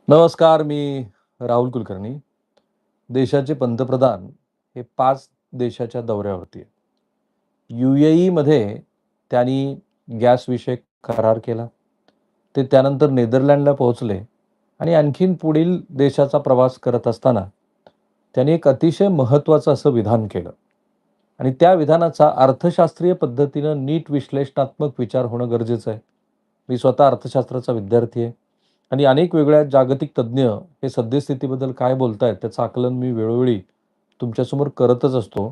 नमस्कार, मी राहुल कुलकर्णी. देशाचे पंतप्रधान हे 5 देशाच्या दौऱ्यावरती आहेत. UAEमध्ये त्यांनी गॅसविषयक करार केला. ते त्यानंतर नेदरलँडला पोहोचले आणि आणखीन पुढील देशाचा प्रवास करत असताना त्यांनी एक अतिशय महत्त्वाचं असं विधान केलं आणि त्या विधानाचा अर्थशास्त्रीय पद्धतीनं नीट विश्लेषणात्मक विचार होणं गरजेचं आहे. मी स्वतः अर्थशास्त्राचा विद्यार्थी आहे आणि अनेक वेगळ्या जागतिक तज्ञ हे सद्यस्थितीबद्दल काय बोलतायत त्याचं आकलन मी वेळोवेळी तुमच्यासमोर करतच असतो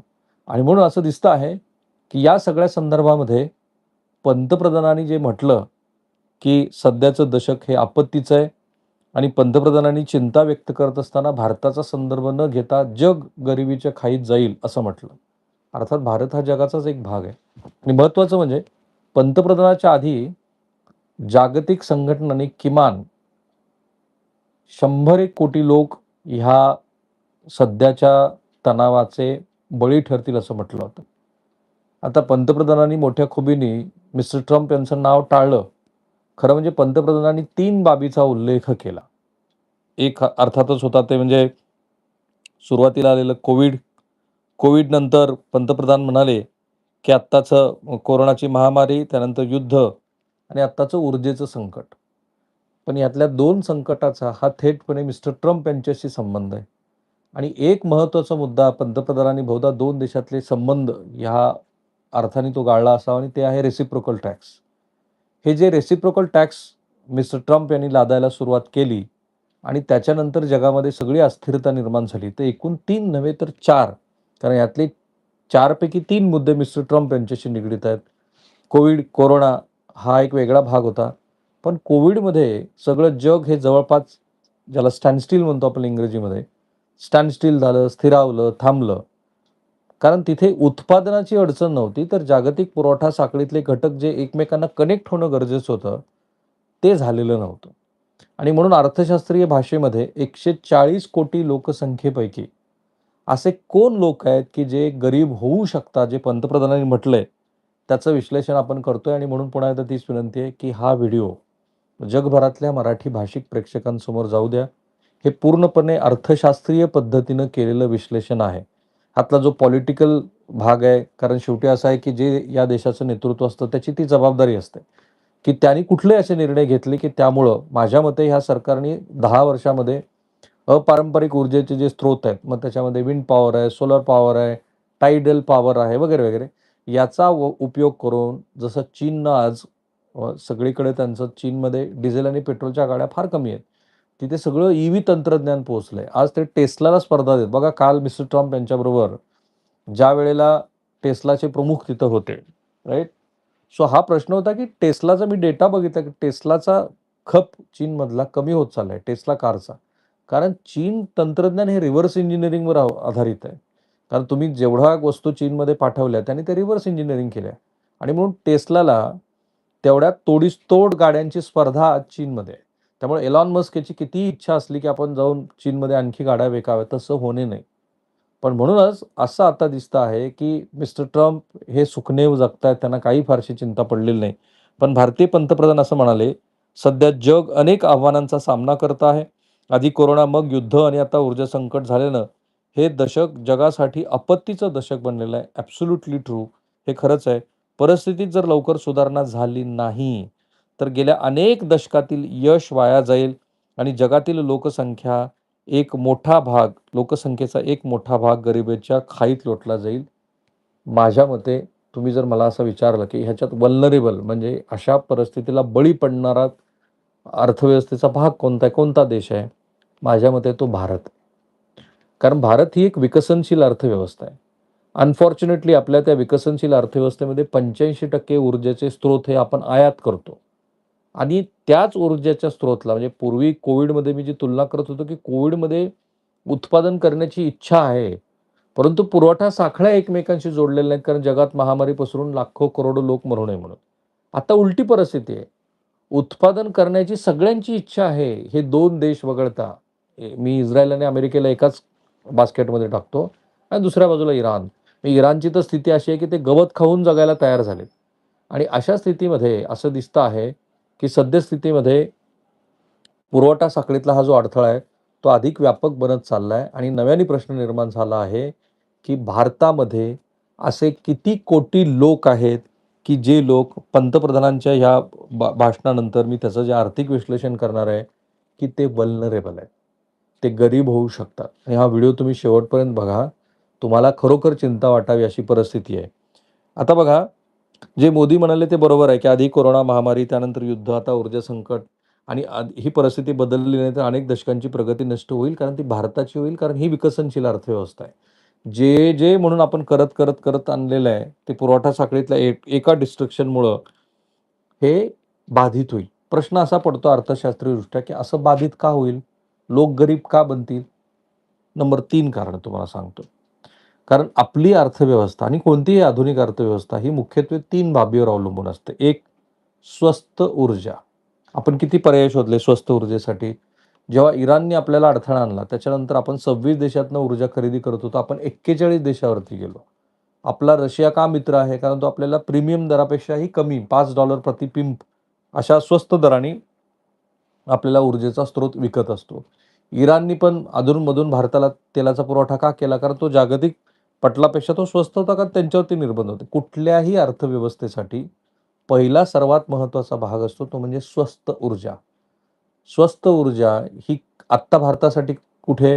आणि म्हणून असं दिसतं आहे, की या सगळ्या संदर्भामध्ये पंतप्रधानांनी जे म्हटलं, की सध्याचं दशक हे आपत्तीचं आहे आणि पंतप्रधानांनी चिंता व्यक्त करत असताना भारताचा संदर्भ न घेता जग गरिबीच्या खाईत जाईल असं म्हटलं. अर्थात भारत हा जगाचाच एक भाग आहे आणि महत्त्वाचं म्हणजे पंतप्रधानाच्या आधी जागतिक संघटनांनी किमान 100 कोटी लोक ह्या सध्याच्या तणावाचे बळी ठरतील असं म्हटलं होतं. आता पंतप्रधानांनी मोठ्या खुबीने मिस्टर ट्रम्प यांचं नाव टाळलं. खरं म्हणजे पंतप्रधानांनी 3 बाबीचा उल्लेख केला. एक अर्थातच होता ते म्हणजे सुरुवातीला आलेलं कोविड. कोविड नंतर पंतप्रधान म्हणाले, की आत्ताचं कोरोनाची महामारी, त्यानंतर युद्ध आणि आत्ताचं ऊर्जेचं संकट. पण यातल्या 2 संकटाचा हा थेटपणे मिस्टर ट्रम्प यांच्याशी संबंध आहे. आणि एक महत्त्वाचा मुद्दा पंतप्रधानांनी बहुधा 2 देशातले संबंध ह्या अर्थाने तो गाळला असावा आणि ते आहे रेसिप्रोकल टॅक्स. हे जे रेसिप्रोकल टॅक्स मिस्टर ट्रम्प यांनी लादायला सुरुवात केली आणि त्याच्यानंतर जगामध्ये सगळी अस्थिरता निर्माण झाली. तर एकूण 3 नव्हे तर 4, कारण यातले 4 पैकी 3 मुद्दे मिस्टर ट्रम्प यांच्याशी निगडीत आहेत. कोविड, कोरोना हा एक वेगळा भाग होता. पण कोविडमध्ये सगळं जग हे जवळपास ज्याला स्टँडस्टिल म्हणतो आपण इंग्रजीमध्ये, स्टँडस्टिल झालं, स्थिरावलं, थांबलं. कारण तिथे उत्पादनाची अडचण नव्हती, तर जागतिक पुरवठा साखळीतले घटक जे एकमेकांना कनेक्ट होणं गरजेचं होतं, ते झालेलं नव्हतं. आणि म्हणून अर्थशास्त्रीय भाषेमध्ये 140 कोटी लोकसंख्येपैकी असे कोण लोक आहेत, की जे गरीब होऊ शकतात, जे पंतप्रधानांनी म्हटलंय, त्याचं विश्लेषण आपण करतोय आणि म्हणून पुन्हा एकदा तीच विनंती आहे, की हा व्हिडिओ जगभरातल्या मराठी भाषिक प्रेक्षकांसमोर जाऊ द्या. हे पूर्णपणे अर्थशास्त्रीय पद्धतीनं केलेलं विश्लेषण आहे. ह्यातला जो पॉलिटिकल भाग आहे, कारण शेवटी असं आहे, की जे या देशाचं नेतृत्व असतं त्याची ती जबाबदारी असते, की त्यांनी कुठले असे निर्णय घेतले, की त्यामुळं माझ्या मते ह्या सरकारने 10 वर्षामध्ये अपारंपरिक ऊर्जेचे जे स्रोत आहेत, मग त्याच्यामध्ये विंड पॉवर आहे, सोलर पॉवर आहे, टाइडल पॉवर आहे वगैरे, वगैरे. याचा उपयोग करून जसं चीननं आज सगळीकडे त्यांचं चीनमध्ये डिझेल आणि पेट्रोलच्या गाड्या फार कमी आहेत. तिथे सगळं ईव्ही तंत्रज्ञान पोहोचलंय. आज ते टेस्लाला स्पर्धा देत. बघा काल मिस्टर ट्रम्प यांच्याबरोबर ज्यावेळेला टेस्लाचे प्रमुख तिथं होते, राइट? सो हा प्रश्न होता, की टेस्लाचा मी डेटा बघितला, की टेस्लाचा खप चीनमधला कमी होत चाललाय, टेस्ला कारचा. कारण चीन तंत्रज्ञान हे रिव्हर्स इंजिनिअरिंगवर आधारित आहे. कारण तुम्ही जेवढ्या वस्तू चीनमध्ये पाठवल्या, त्यांनी ते रिव्हर्स इंजिनिअरिंग केल्या आणि म्हणून टेस्लाला तेवढ्या तोडीस-तोड गाड्यांची स्पर्धा आज चीनमध्ये आहे. त्यामुळे एलॉन मस्क याची कितीही इच्छा असली, की आपण जाऊन चीनमध्ये आणखी गाड्या विकाव्या, तसं होणे नाही. पण म्हणूनच असं आता दिसतं आहे, की मिस्टर ट्रम्प हे सुखनेव जगतायत. त्यांना काही फारशी चिंता पडलेली नाही. पण भारतीय पंतप्रधान असं म्हणाले, "सध्या जग अनेक आव्हानांचा सामना करत आहे. आधी कोरोना, मग युद्ध आणि आता ऊर्जा संकट झाल्यानं हे दशक जगासाठी आपत्तीचं दशक बनलेलं आहे." Absolutely true. हे खरंच आहे. परिस्थितीत जर लवकर सुधारणा झाली नाही, तर गेल्या अनेक दशकातील यश वाया जाईल आणि जगातील लोकसंख्येचा एक मोठा भाग गरिबीच्या खाईत लोटला जाईल. माझ्या मते तुम्ही जर मला असं विचारलं, की ह्याच्यात वल्नरेबल म्हणजे अशा परिस्थितीला बळी पडणारा अर्थव्यवस्थेचा भाग कोणता आहे, कोणता देश आहे? माझ्या मते तो भारत. कारण भारत ही एक विकसनशील अर्थव्यवस्था आहे. अनफॉर्च्युनेटली आपल्या त्या विकसनशील अर्थव्यवस्थेमध्ये 85% ऊर्जेचे स्रोत हे आपण आयात करतो. आणि त्याच ऊर्जेच्या स्रोतला म्हणजे पूर्वी कोविडमध्ये मी जी तुलना करत होतो, की कोविडमध्ये उत्पादन करण्याची इच्छा आहे. परंतु पुरवठा साखळ्या एकमेकांशी जोडलेल्या नाहीत, कारण जगात महामारी पसरून लाखो करोडो लोक मरू नये म्हणून. आता उलटी परिस्थिती आहे. उत्पादन करण्याची सगळ्यांची इच्छा आहे. हे 2 देश वगळता. मी इस्रायल आणि अमेरिकेला एकाच बास्केटमध्ये टाकतो आणि दुसऱ्या बाजूला इराण. इराणची तर स्थिती अशी आहे, की ते गवत खाऊन जगायला तयार झालेत. आणि अशा स्थितीमध्ये असं दिसतं आहे, की सद्यस्थितीमध्ये पुरवठा साखळीतला हा जो अडथळा आहे, तो अधिक व्यापक बनत चालला आहे आणि नव्याने प्रश्न निर्माण झाला आहे, की भारतामध्ये असे किती कोटी लोक आहेत, की जे लोक पंतप्रधानांच्या ह्या भाषणानंतर मी त्याचं जे आर्थिक विश्लेषण करणार आहे, की ते वल्नरेबल आहेत. ते गरीब होऊ शकतात आणि हा व्हिडिओ तुम्ही शेवटपर्यंत बघा. तुम्हाला खरोखर चिंता वाटावी अशी परिस्थिती आहे. आता बघा, जे मोदी म्हणाले ते बरोबर आहे, की आधी कोरोना महामारी, त्यानंतर युद्ध, आता ऊर्जा संकट आणि ही परिस्थिती बदलली नाही तर अनेक दशकांची प्रगती नष्ट होईल. कारण ती भारताची होईल, कारण ही विकसनशील अर्थव्यवस्था आहे. जे म्हणून आपण करत आणलेलं आहे, ते पुरवठा साखळीतल्या एका डिस्ट्रक्शनमुळं हे बाधित होईल. प्रश्न असा पडतो अर्थशास्त्रीयदृष्ट्या, की असं बाधित का होईल? लोक गरीब का बनतील? नंबर 3 कारण तुम्हाला सांगतो. कारण आपली अर्थव्यवस्था आणि कोणतीही आधुनिक अर्थव्यवस्था ही मुख्यत्वे 3 बाबीवर अवलंबून असते. एक, स्वस्त ऊर्जा. आपण किती पर्याय शोधले स्वस्त ऊर्जेसाठी. जेव्हा इराणने आपल्याला अडथळा आणला, त्याच्यानंतर आपण 26 देशातनं ऊर्जा खरेदी करत होतो. आपण 41 देशावरती गेलो. आपला रशिया का मित्र आहे? कारण तो आपल्याला प्रीमियम दरापेक्षाही कमी $5 प्रति पिंप अशा स्वस्त दराने आपल्याला ऊर्जेचा स्रोत विकत असतो. इराणनी पण अधूनमधून भारताला तेलाचा पुरवठा का केला? कारण तो जागतिक पटलापेक्षा तो स्वस्त होता, कारण त्यांच्यावरती निर्बंध होते. कुठल्याही अर्थव्यवस्थेसाठी पहिला सर्वात महत्त्वाचा भाग असतो तो म्हणजे स्वस्त ऊर्जा. स्वस्त ऊर्जा ही आत्ता भारतासाठी कुठे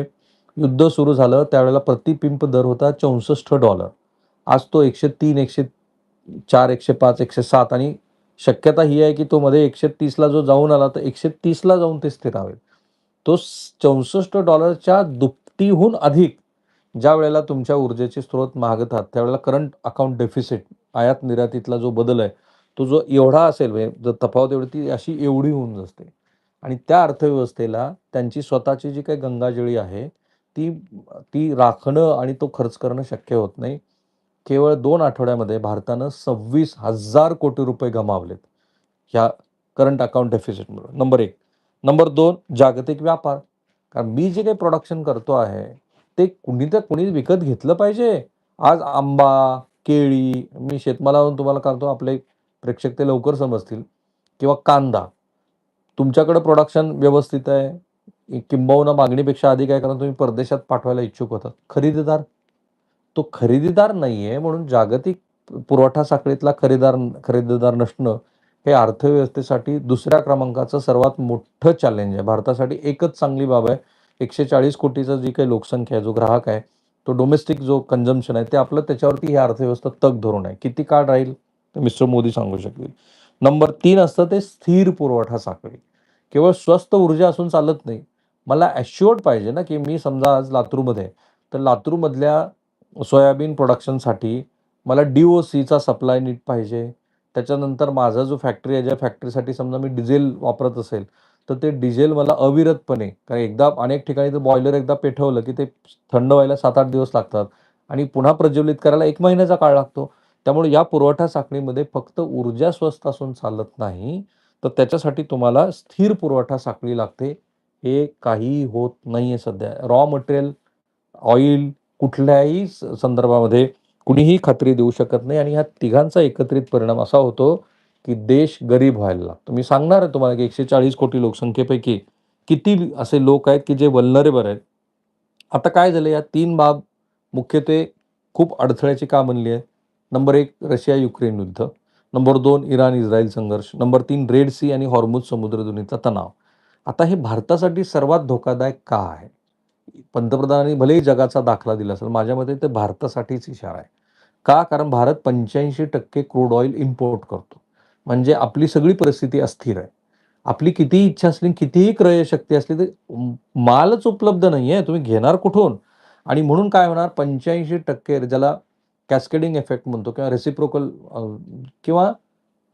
युद्ध सुरू झालं त्यावेळेला प्रति पिंप दर होता $64. आज तो 103, 104, 105, 107 आणि शक्यता ही आहे की तो मध्ये 130ला जो जाऊन आला तर 130ला जाऊन ते स्थिर राहील. तो $64च्या दुपटीहून अधिक ज्या वेळेला तुमच्या ऊर्जेचे स्रोत महागतात, त्यावेळेला करंट अकाउंट डेफिसिट आयात निर्यातीतला जो बदल आहे, तो जो एवढा असेल म्हणजे जर तफावत एवढी ती अशी एवढी होऊन असते. आणि त्या अर्थव्यवस्थेला त्यांची स्वतःची जी काही गंगाजळी आहे, ती ती राखणं आणि तो खर्च करणं शक्य होत नाही. केवळ 2 आठवड्यामध्ये भारतानं 26,000 कोटी रुपये गमावलेत. ह्या करंट अकाउंट डेफिसिटमुळे. नंबर 1. नंबर 2 जागतिक व्यापार. कारण मी जे काही प्रोडक्शन करतो आहे, ते कुणी विकत घेतलं पाहिजे. आज आंबा, केळी, मी शेतमालावरून तुम्हाला सांगतो आपले प्रेक्षक ते लवकर समजतील किंवा कांदा. तुमच्याकडे प्रोडक्शन व्यवस्थित आहे, किंबहुना मागणीपेक्षा अधिक आहे कारण तुम्ही परदेशात पाठवायला इच्छुक होतात. खरेदीदार? तो खरेदीदार नाहीये म्हणून जागतिक पुरवठा साखळीतला खरेदीदार नसणं हे अर्थव्यवस्थेसाठी दुसऱ्या क्रमांकाचं सर्वात मोठं चॅलेंज आहे. भारतासाठी एकच चांगली बाब आहे. 140 कोटीचा जी काही लोकसंख्या आहे, जो ग्राहक आहे, तो डोमेस्टिक जो कन्झम्पशन आहे, ते आपलं त्याच्यावरती ही अर्थव्यवस्था तग धरून आहे. किती काळ राहील? ते मिस्टर मोदी सांगू शकतील. नंबर 3 असतं ते स्थिर पुरवठा साखळी. केवळ स्वस्त ऊर्जा असून चालत नाही. मला ॲश्युअर्ड पाहिजे ना, की मी समजा आज लातूरमध्ये आहे, तर लातूरमधल्या सोयाबीन प्रोडक्शनसाठी मला डी-ओ-सीचा सप्लाय नीट पाहिजे. त्याच्यानंतर माझा जो फॅक्टरी आहे, ज्या फॅक्टरीसाठी समजा मी डिझेल वापरत असेल, तर ते डिझेल मला अविरतपणे कारण एकदा अनेक ठिकाणी तर बॉयलर एकदा पेटवलं, की ते थंड व्हायला 7-8 दिवस लागतात आणि पुन्हा प्रज्वलित करायला 1 महिन्याचा काळ लागतो. त्यामुळे या पुरवठा साखळीमध्ये फक्त ऊर्जा स्वस्त असून चालत नाही, तर त्याच्यासाठी तुम्हाला स्थिर पुरवठा साखळी लागते. हे काही होत नाहीये सध्या. रॉ मटेरियल, ऑइल कुठल्याही संदर्भामध्ये कुणीही खात्री देऊ शकत नाही आणि ह्या तिघांचा एकत्रित परिणाम असा होतो, की देश गरीब व्हायला लागतो. मी सांगणार आहे तुम्हाला, की 140 कोटी लोकसंख्येपैकी किती असे लोक आहेत, की जे वल्नरेबल आहेत. आता काय झालं या 3 बाब मुख्यत्वे खूप अडथळ्याची का बनली आहे? नंबर 1 रशिया-युक्रेन युद्ध. नंबर 2 इराण-इस्रायल संघर्ष. नंबर 3 रेड सी आणि हॉर्मुझ समुद्रधुनीचा तणाव. आता हे भारतासाठी सर्वात धोकादायक का आहे? पंतप्रधानांनी भलेही जगाचा दाखला दिला असेल, माझ्या मते ते भारतासाठीच इशारा आहे. का? कारण भारत 85% क्रूड ऑइल इम्पोर्ट करतो. म्हणजे आपली सगळी परिस्थिती अस्थिर आहे. आपली कितीही इच्छा असली, कितीही क्रयशक्ती असली, तर मालच उपलब्ध नाहीये. तुम्ही घेणार कुठून? आणि म्हणून काय होणार 85% ज्याला कॅस्केडिंग इफेक्ट म्हणतो किंवा रेसिप्रोकल किंवा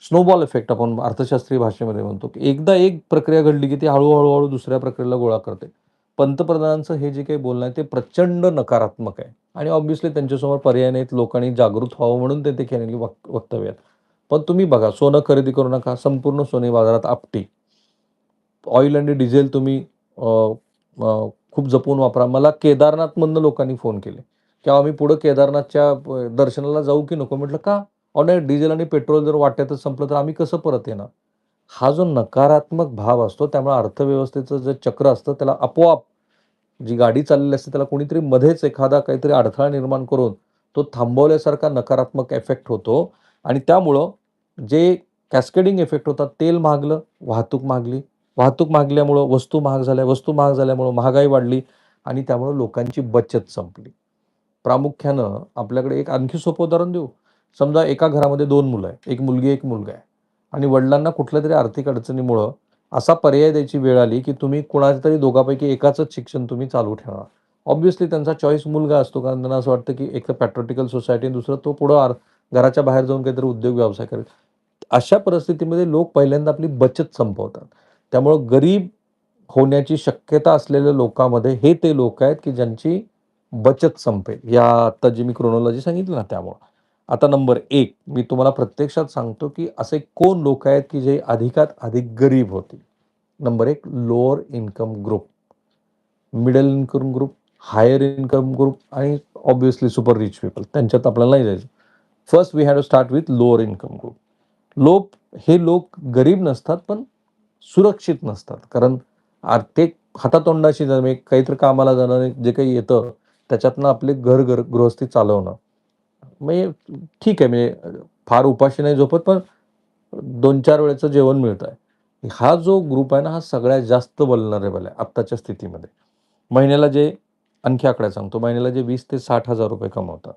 स्नोबॉल इफेक्ट आपण अर्थशास्त्रीय भाषेमध्ये म्हणतो, की एकदा एक प्रक्रिया घडली, की ती हळू दुसऱ्या प्रक्रियेला गोळा करते. पंतप्रधानांचं हे जे काही बोलणं आहे ते प्रचंड नकारात्मक आहे आणि ऑब्व्हियसली त्यांच्यासमोर पर्याय नाहीत. लोकांनी जागृत व्हावं म्हणून ते केलेली वक्तव्य आहेत. पण तुम्ही बघा, सोनं खरेदी करू नका. संपूर्ण सोने बाजारात आपटी. ऑइल आणि डिझेल तुम्ही अ, खूप जपून वापरा. मला केदारनाथमधनं लोकांनी फोन केले, की आम्ही पुढे केदारनाथच्या दर्शनाला जाऊ की नको? म्हटलं का? अहो नाही, डिझेल आणि पेट्रोल जर वाटेतच संपलं तर आम्ही कसं परत येणार? हा जो नकारात्मक भाव असतो त्यामुळे अर्थव्यवस्थेचं जे चक्र असतं त्याला आपोआप जी गाडी चाललेली असते त्याला कोणीतरी मध्येच एखादा काहीतरी अडथळा निर्माण करून तो थांबवल्यासारखा नकारात्मक इफेक्ट होतो आणि त्यामुळं जे कॅस्केडिंग इफेक्ट होतात, तेल महागलं, वाहतूक महागली, वाहतूक महागल्यामुळं वस्तू महाग झाल्या, वस्तू महाग झाल्यामुळं महागाई वाढली आणि त्यामुळं लोकांची बचत संपली. प्रामुख्यानं आपल्याकडे एक आणखी सोपं उदाहरण देऊ. समजा एका घरामध्ये 2 मुलं आहेत. एक मुलगी, एक मुलगा आहे आणि वडिलांना कुठल्यातरी आर्थिक अडचणीमुळं असा पर्याय द्यायची वेळ आली, की तुम्ही कुणाच्यातरी दोघांपैकी एकाचंच शिक्षण तुम्ही चालू ठेवा. ऑब्व्हियसली त्यांचा चॉईस मुलगा असतो, कारण त्यांना असं वाटतं, की एक तर पॅट्रिऑटिकल सोसायटी आणि दुसरं तो पुढं घराच्या बाहेर जाऊन काहीतरी उद्योग व्यवसाय करेल. अशा परिस्थितीमध्ये लोक पहिल्यांदा आपली बचत संपवतात. त्यामुळं गरीब होण्याची शक्यता असलेल्या लोकांमध्ये हे ते लोक आहेत, की ज्यांची बचत संपेल. या आत्ता जी मी क्रोनॉलॉजी सांगितली ना त्यामुळं. आता नंबर 1 मी तुम्हाला प्रत्यक्षात सांगतो, की असे कोण लोक आहेत, की जे अधिकात अधिक गरीब होतील. Number 1 lower income group, middle income group, higher income group आणि ऑब्व्हियसली सुपर रिच पीपल त्यांच्यात आपल्याला नाही जायचं. First we have to start with lower income group. लोक हे लोक गरीब नसतात, पण सुरक्षित नसतात. कारण आर्थिक हातातोंडाशी म्हणजे काहीतरी कामाला जाणं जे काही येतं, त्याच्यातनं आपले गृहस्थी चालवणं. म्हणजे ठीक आहे म्हणजे फार उपाशी नाही झोपत, पण 2-4 वेळेचं जेवण मिळतंय. हा जो ग्रुप आहे ना, हा सगळ्यात जास्त व्हल्नरेबल आहे आत्ताच्या स्थितीमध्ये. महिन्याला जे आणखी आकडा सांगतो, महिन्याला जे 20,000 ते 60,000 रुपये कमवतात.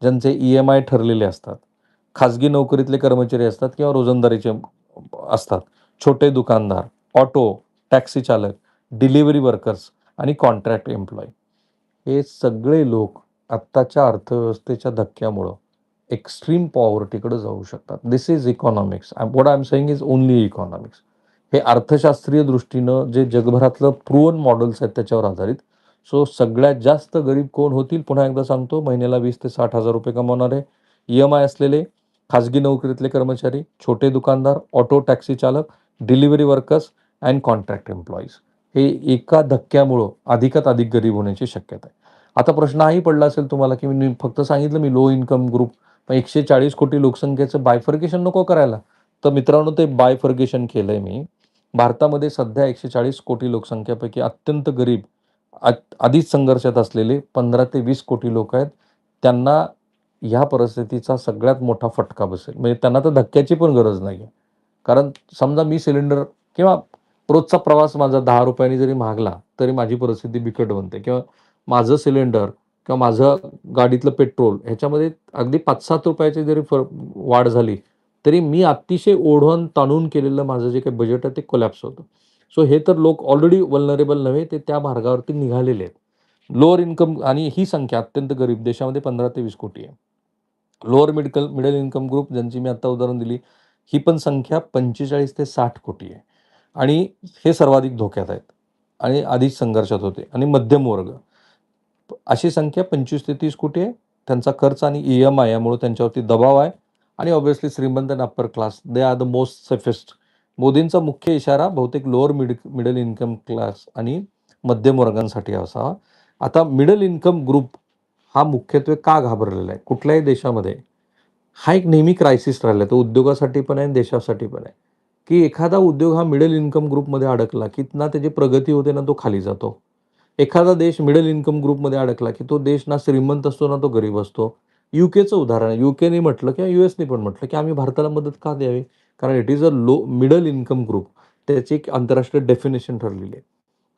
ज्यांचे ई-एम-आय ठरलेले असतात. खाजगी नोकरीतले कर्मचारी असतात किंवा रोजंदारीचे असतात. छोटे दुकानदार, ऑटो, टॅक्सी चालक, डिलिव्हरी वर्कर्स आणि कॉन्ट्रॅक्ट एम्प्लॉयी. हे सगळे लोक आत्ताच्या अर्थव्यवस्थेच्या धक्क्यामुळं एक्स्ट्रीम पॉवर्टीकडे जाऊ शकतात. This is economics. What I am saying is only economics. हे अर्थशास्त्रीय दृष्टीनं जे जगभरातलं प्रूव्हन मॉडेल्स आहेत त्याच्यावर आधारित. सो सगळ्यात जास्त गरीब कोण होतील? पुन्हा एकदा सांगतो, महिन्याला 20,000 ते 60,000 रुपये कमवणारे, ई-एम-आय असलेले, खाजगी नोकरीतले कर्मचारी, छोटे दुकानदार, ऑटो टॅक्सी चालक, delivery workers and contract employees. हे एका धक्क्यामुळं अधिकात अधिक गरीब होण्याची शक्यता आहे. आता प्रश्न हाही पडला असेल तुम्हाला, की मी फक्त सांगितलं मी लो इन्कम ग्रुप, मग 140 कोटी लोकसंख्येचं बायफर्केशन नको करायला? तर मित्रांनो ते बायफर्केशन केलंय मी. भारतामध्ये सध्या 140 कोटी लोकसंख्येपैकी अत्यंत गरीब, आधीच संघर्षात असलेले 15 ते 20 कोटी लोक आहेत. त्यांना ह्या परिस्थितीचा सगळ्यात मोठा फटका बसेल. म्हणजे त्यांना तर धक्क्याची पण गरज नाहीये. कारण समजा मी सिलेंडर किंवा रोजचा प्रवास माझा ₹10 जरी महागला, तरी माझी परिस्थिती बिकट बनते किंवा माझं सिलेंडर किंवा माझं गाडीतलं पेट्रोल ह्याच्यामध्ये अगदी ₹5-7 ची जरी वाढ झाली, तरी मी अतिशय ओढून-ताणून केलेलं माझं जे काही बजेट आहे ते कोलॅप्स होतं. सो हे तर लोक ऑलरेडी व्हल्नरेबल नव्हे, ते त्या मार्गावरती निघालेले आहेत. लोअर इन्कम आणि ही संख्या अत्यंत गरीब देशामध्ये 15 ते 20 कोटी आहे. लोअर मिडल इन्कम ग्रुप ज्यांची मी आता उदाहरण दिली, ही पण संख्या 45 ते 60 कोटी आहे आणि हे सर्वाधिक धोक्यात आहेत आणि आधीच संघर्षात होते आणि मध्यम वर्ग. अशी संख्या 25 ते 30 कोटी आहे. त्यांचा खर्च आणि ई-एम-आय यामुळे त्यांच्यावरती दबाव आहे आणि ऑब्व्हियसली श्रीमंत आणि upper class they are the most safest. मोदींचा मुख्य इशारा बहुतेक लोअर मिडल इन्कम क्लास आणि मध्यम वर्गांसाठी असावा. आता मिडल इन्कम ग्रुप हा मुख्यत्वे का घाबरलेला आहे? कुठल्याही देशामध्ये हा एक नेहमी क्रायसिस राहिला आहे. तो उद्योगासाठी पण आहे आणि देशासाठी पण आहे, की एखादा उद्योग हा मिडल इन्कम ग्रुपमध्ये अडकला, की ना त्याची प्रगती होते ना तो खाली जातो. एखादा देश मिडल इन्कम ग्रुपमध्ये अडकला, की तो देश ना श्रीमंत असतो ना तो गरीब असतो. यूकेचं उदाहरण आहे. यूकेने म्हटलं किंवा यूएसने पण म्हटलं, की आम्ही भारताला मदत का द्यावी? कारण it is a middle income group. त्याची एक आंतरराष्ट्रीय डेफिनिशन ठरलेली आहे.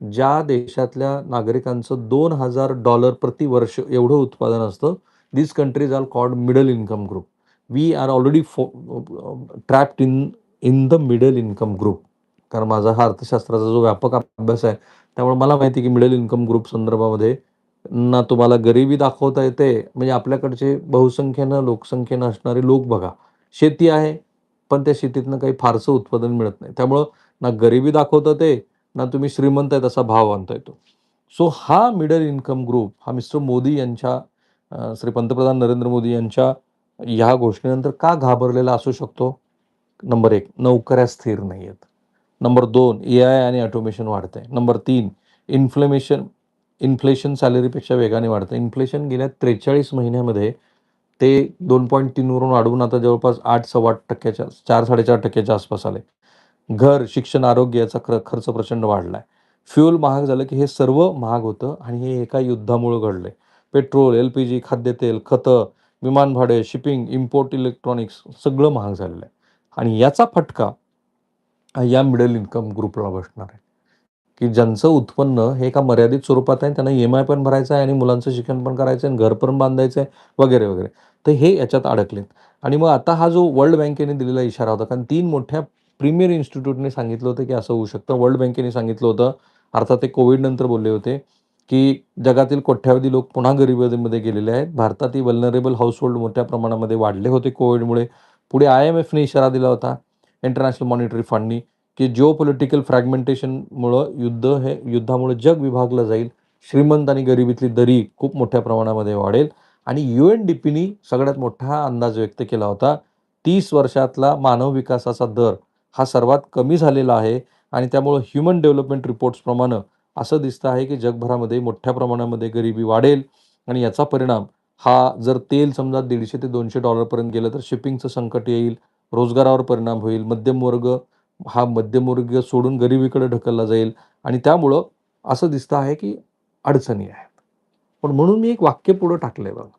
ज्या देशातल्या नागरिकांचं $2,000 प्रतिवर्ष एवढं उत्पादन असतं, these countries are called middle income group. We are already trapped in the middle income group. कारण माझा हा अर्थशास्त्राचा जो व्यापक अभ्यास आहे, त्यामुळे मला माहिती आहे की मिडल इन्कम ग्रुप संदर्भामध्ये ना तुम्हाला गरिबी दाखवता येते, म्हणजे आपल्याकडचे बहुसंख्येनं लोकसंख्येनं असणारे लोक बघा. शेती आहे, पण त्या शेतीतनं काही फारसं उत्पादन मिळत नाही. त्यामुळं ना गरिबी दाखवता ते, ना तुम्ही श्रीमंत आहेत असा भाव आणता येतो. सो हा मिडल इन्कम ग्रुप हा मिस्टर मोदी यांच्या श्री पंतप्रधान नरेंद्र मोदी यांच्या ह्या घोषणेनंतर का घाबरलेला असू शकतो? नंबर 1 नोकऱ्या स्थिर नाहीयेत. नंबर 2 एआय आणि ऑटोमेशन वाढतंय. नंबर 3 इन्फ्लेशन सॅलरीपेक्षा वेगाने वाढतं. इन्फ्लेशन गेल्या 43 महिन्यामध्ये ते 2.3 वरून वाढवून आता जवळपास 8 4.25% 4-4.5% आसपास आले. घर, शिक्षण, आरोग्य याचा खर्च प्रचंड वाढलाय. फ्यूल महाग झालं, की हे सर्व महाग होतं आणि हे एका युद्धामुळं घडलंय. पेट्रोल, एल-पी-जी, खाद्यतेल, खतं, विमान भाडे, शिपिंग, इम्पोर्ट इलेक्ट्रॉनिक्स सगळं महाग झालेलं आहे. आणि याचा फटका या मिडल इन्कम ग्रुपला बसणार आहे, की ज्यांचं उत्पन्न हे एका मर्यादित स्वरूपात आहे. त्यांना ई-एम-आय पण भरायचा आहे आणि मुलांचं शिक्षण पण करायचं आहे आणि घर पण बांधायचं आहे वगैरे, वगैरे. तर हे याच्यात अडकलेत. आणि मग आता हा जो वर्ल्ड बँकेने दिलेला इशारा होता, कारण 3 मोठ्या प्रीमियर इन्स्टिट्यूटने सांगितलं होतं, की असं होऊ शकतं. वर्ल्ड बँकेने सांगितलं होतं, अर्थात ते कोविडनंतर बोलले होते, की जगातील कोट्यावधी लोक पुन्हा गरिबीमध्ये गेलेले आहेत. भारतातील व्हल्नरेबल हाउसहोल्ड मोठ्या प्रमाणामध्ये वाढले होते कोविडमुळे. पुढे IMFने इशारा दिला होता, इंटरनॅशनल मॉनिटरी फंडनी, की जिओपॉलिटिकल फ्रॅगमेंटेशनमुळं युद्धामुळे जग विभागलं जाईल. श्रीमंत आणि गरिबीतली दरी खूप मोठ्या प्रमाणामध्ये वाढेल आणि UNDPनी सगळ्यात मोठा अंदाज व्यक्त केला होता. 30 वर्षातला मानव विकासाचा दर हा सर्वात कमी झालेला आहे आणि त्यामुळं ह्युमन डेव्हलपमेंट रिपोर्ट्सप्रमाणे असं दिसतं आहे, की जगभरामध्ये मोठ्या प्रमाणामध्ये गरिबी वाढेल आणि याचा परिणाम हा जर तेल समजा $150 ते $200 पर्यंत गेलं तर शिपिंगचं संकट येईल, रोजगारावर परिणाम होईल, मध्यमवर्ग सोडून गरिबीकडे ढकलला जाईल आणि त्यामुळं असं दिसतं आहे, की अडचणी आहेत. पण म्हणून मी एक वाक्य पुढं टाकलंय बघा,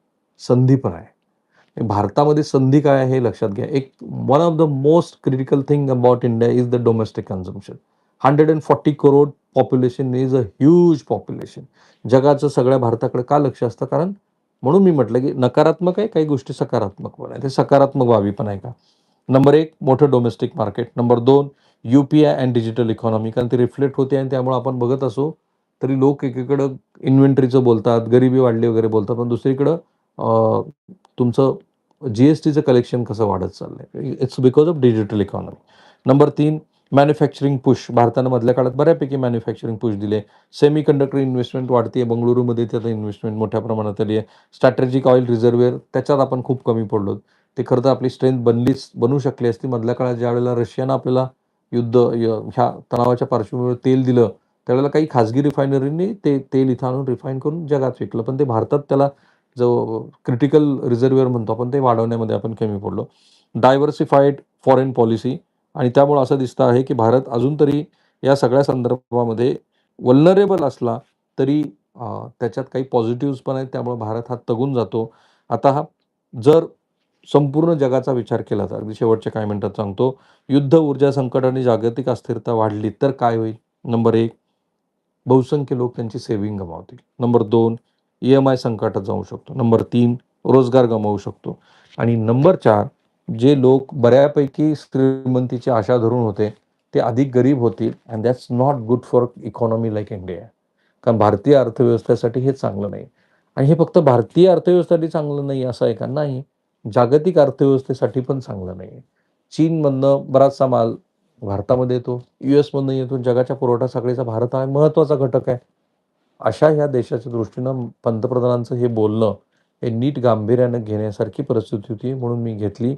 संधी पण आहे. भारतामध्ये संधी काय आहे हे लक्षात घ्या. One of the most critical thing about India is the domestic consumption. 140 crore population is a huge population. जगाचं सगळ्या भारताकडे का लक्ष असतं? कारण म्हणून मी म्हटलं, की नकारात्मक आहे, काही गोष्टी सकारात्मक पण आहे. ते सकारात्मक बाबी पण आहे का? नंबर 1 मोठं domestic market. Number 2 UPI and digital economy, कारण ते रिफ्लेक्ट होते आणि त्यामुळे आपण बघत असू, तरी लोक एकीकडं इन्व्हेंटरीचं बोलतात, गरिबी वाढली वगैरे बोलतात, पण दुसरीकडं तुमचं जी-एस-टीचं कलेक्शन कसं वाढत चाललंय. It's because of digital economy. Number 3 manufacturing push. भारतानं मधल्या काळात बऱ्यापैकी मॅन्युफॅक्चरिंग पुश दिले. सेमीकंडक्टर इन्व्हेस्टमेंट वाढते. बंगळुरूमध्ये त्याचं इन्व्हेस्टमेंट मोठ्या प्रमाणात आली आहे. स्ट्रॅटेजिक ऑइल रिझर्व्हर त्याच्यात आपण खूप कमी पडलो. ते खरं तर आपली स्ट्रेंथ बनू शकली असती. मधल्या काळात ज्यावेळेला रशियानं आपल्याला ह्या तणावाच्या पार्श्वभूमीवर तेल दिलं, त्यावेळेला काही खाजगी रिफायनरींनी ते तेल इथं आणून रिफाईन करून जगात विकलं. पण ते भारतात त्याला जो क्रिटिकल रिझर्व्हर म्हणतो आपण, ते वाढवण्यामध्ये आपण कमी पडलो. डायव्हर्सिफाईड फॉरेन पॉलिसी आणि त्यामुळं असं दिसतं आहे, की भारत अजून तरी या सगळ्या संदर्भामध्ये वल्नरेबल असला तरी त्याच्यात काही पॉझिटिव्हज पण आहेत. त्यामुळे भारत हा तगून जातो. आता हा जर संपूर्ण जगाचा विचार केला तर अगदी शेवटच्या काही मिनिटात सांगतो. युद्ध, ऊर्जा संकट आणि जागतिक अस्थिरता वाढली तर काय होईल? नंबर 1 बहुसंख्य लोक त्यांची सेव्हिंग गमावतील. नंबर 2 ई-एम-आय संकटात जाऊ शकतो. नंबर 3 रोजगार गमावू शकतो. आणि नंबर 4 जे लोक बऱ्यापैकी श्रीमंतीची आशा धरून होते, ते अधिक गरीब होतील and that's not good for economy like India. कारण भारतीय अर्थव्यवस्थेसाठी हे चांगलं नाही. आणि हे फक्त भारतीय अर्थव्यवस्थेसाठी चांगलं नाही असं आहे का? नाही. जागतिक अर्थव्यवस्थेसाठी पण चांगलं नाही. चीनमधनं बराचसा माल भारतामध्ये येतो, यूएसमधनं येतो. जगाच्या पुरवठा साखळीचा भारत हा महत्त्वाचा घटक आहे. अशा ह्या देशाच्या दृष्टीनं पंतप्रधानांचं हे बोलणं हे नीट गांभीर्यानं घेण्यासारखी परिस्थिती होती, म्हणून मी घेतली.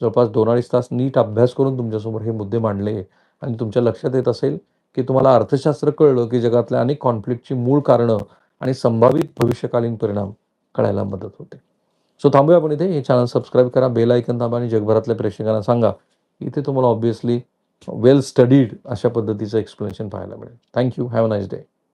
जवळपास 2-2.5 तास नीट अभ्यास करून तुमच्यासमोर हे मुद्दे मांडले आणि तुमच्या लक्षात येत असेल, की तुम्हाला अर्थशास्त्र कळलं, की जगातल्या अनेक कॉन्फ्लिक्टची मूळ कारणं आणि संभावित भविष्यकालीन परिणाम कळायला मदत होते. सो थांबूया आपण इथे. हे चॅनल सबस्क्राईब करा, बेल आयकॉन दाबा आणि जगभरातल्या प्रेक्षकांना सांगा. इथे तुम्हाला ऑब्व्हियसली वेल स्टडीड अशा पद्धतीचं एक्सप्लेनेशन पाहायला मिळेल. Thank you. Have a nice day.